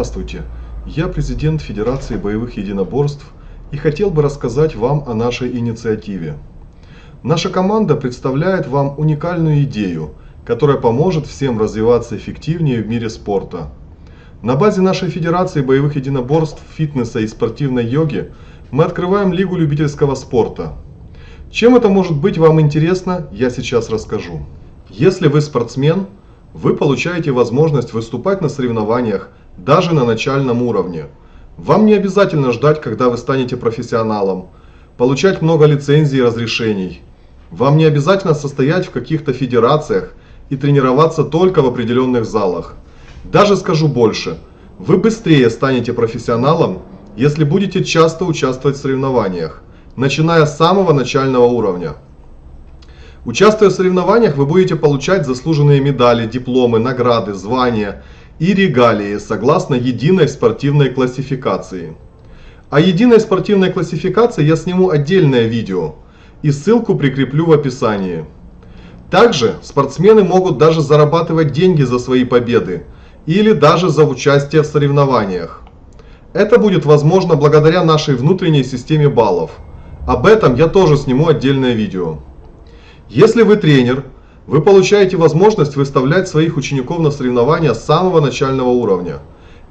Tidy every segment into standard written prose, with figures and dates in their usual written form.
Здравствуйте, я президент Федерации боевых единоборств и хотел бы рассказать вам о нашей инициативе. Наша команда представляет вам уникальную идею, которая поможет всем развиваться эффективнее в мире спорта. На базе нашей Федерации боевых единоборств, фитнеса и спортивной йоги мы открываем Лигу любительского спорта. Чем это может быть вам интересно, я сейчас расскажу. Если вы спортсмен, вы получаете возможность выступать на соревнованиях даже на начальном уровне. Вам не обязательно ждать, когда вы станете профессионалом, получать много лицензий и разрешений. Вам не обязательно состоять в каких-то федерациях и тренироваться только в определенных залах. Даже скажу больше, вы быстрее станете профессионалом, если будете часто участвовать в соревнованиях, начиная с самого начального уровня. Участвуя в соревнованиях, вы будете получать заслуженные медали, дипломы, награды, звания и регалии согласно единой спортивной классификации. О единой спортивной классификации я сниму отдельное видео и ссылку прикреплю в описании. Также спортсмены могут даже зарабатывать деньги за свои победы или даже за участие в соревнованиях. Это будет возможно благодаря нашей внутренней системе баллов. Об этом я тоже сниму отдельное видео. Если вы тренер, вы получаете возможность выставлять своих учеников на соревнования с самого начального уровня.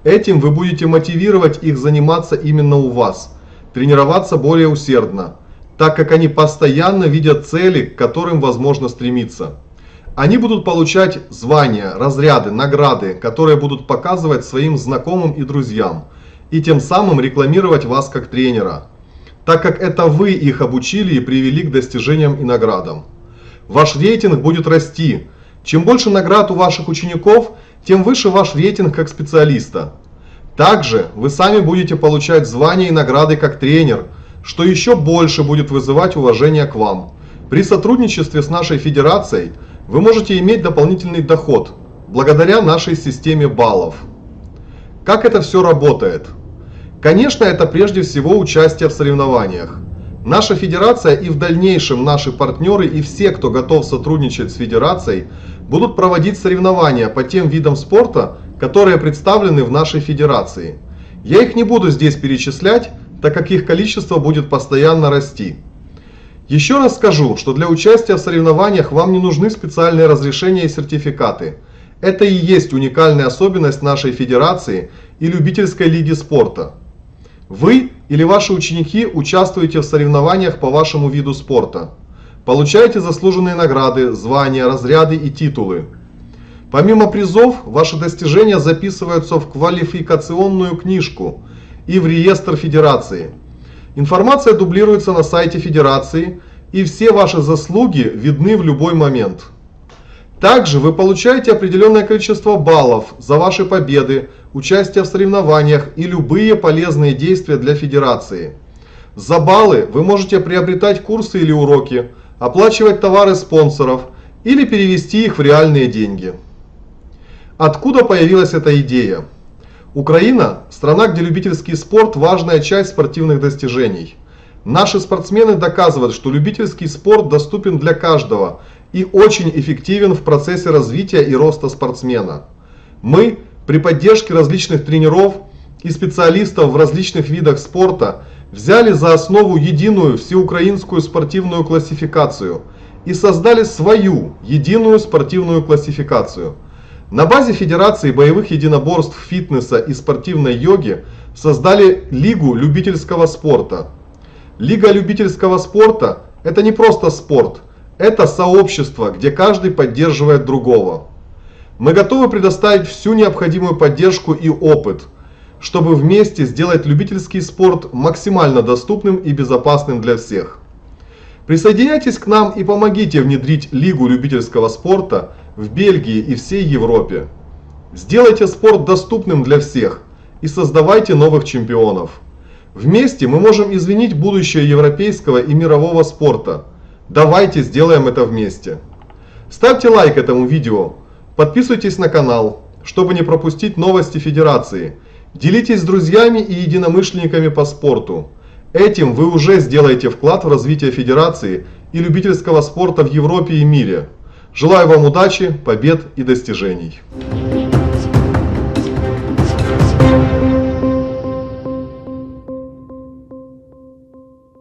Этим вы будете мотивировать их заниматься именно у вас, тренироваться более усердно, так как они постоянно видят цели, к которым возможно стремиться. Они будут получать звания, разряды, награды, которые будут показывать своим знакомым и друзьям, и тем самым рекламировать вас как тренера, так как это вы их обучили и привели к достижениям и наградам. Ваш рейтинг будет расти. Чем больше наград у ваших учеников, тем выше ваш рейтинг как специалиста. Также вы сами будете получать звания и награды как тренер, что еще больше будет вызывать уважение к вам. При сотрудничестве с нашей федерацией вы можете иметь дополнительный доход, благодаря нашей системе баллов. Как это все работает? Конечно, это прежде всего участие в соревнованиях. Наша федерация и в дальнейшем наши партнеры и все, кто готов сотрудничать с федерацией, будут проводить соревнования по тем видам спорта, которые представлены в нашей федерации. Я их не буду здесь перечислять, так как их количество будет постоянно расти. Еще раз скажу, что для участия в соревнованиях вам не нужны специальные разрешения и сертификаты. Это и есть уникальная особенность нашей федерации и любительской лиги спорта. Вы или ваши ученики участвуете в соревнованиях по вашему виду спорта. Получаете заслуженные награды, звания, разряды и титулы. Помимо призов, ваши достижения записываются в квалификационную книжку и в реестр федерации. Информация дублируется на сайте федерации, и все ваши заслуги видны в любой момент. Также вы получаете определенное количество баллов за ваши победы, участие в соревнованиях и любые полезные действия для федерации. За баллы вы можете приобретать курсы или уроки, оплачивать товары спонсоров или перевести их в реальные деньги. Откуда появилась эта идея? Украина – страна, где любительский спорт – важная часть спортивных достижений. Наши спортсмены доказывают, что любительский спорт доступен для каждого и очень эффективен в процессе развития и роста спортсмена. Мы при поддержке различных тренеров и специалистов в различных видах спорта взяли за основу единую всеукраинскую спортивную классификацию и создали свою единую спортивную классификацию. На базе Федерации боевых единоборств, фитнеса и спортивной йоги создали Лигу любительского спорта. Лига любительского спорта – это не просто спорт, это сообщество, где каждый поддерживает другого. Мы готовы предоставить всю необходимую поддержку и опыт, чтобы вместе сделать любительский спорт максимально доступным и безопасным для всех. Присоединяйтесь к нам и помогите внедрить Лигу любительского спорта в Бельгии и всей Европе. Сделайте спорт доступным для всех и создавайте новых чемпионов. Вместе мы можем изменить будущее европейского и мирового спорта. Давайте сделаем это вместе. Ставьте лайк этому видео, подписывайтесь на канал, чтобы не пропустить новости Федерации. Делитесь с друзьями и единомышленниками по спорту. Этим вы уже сделаете вклад в развитие Федерации и любительского спорта в Европе и мире. Желаю вам удачи, побед и достижений.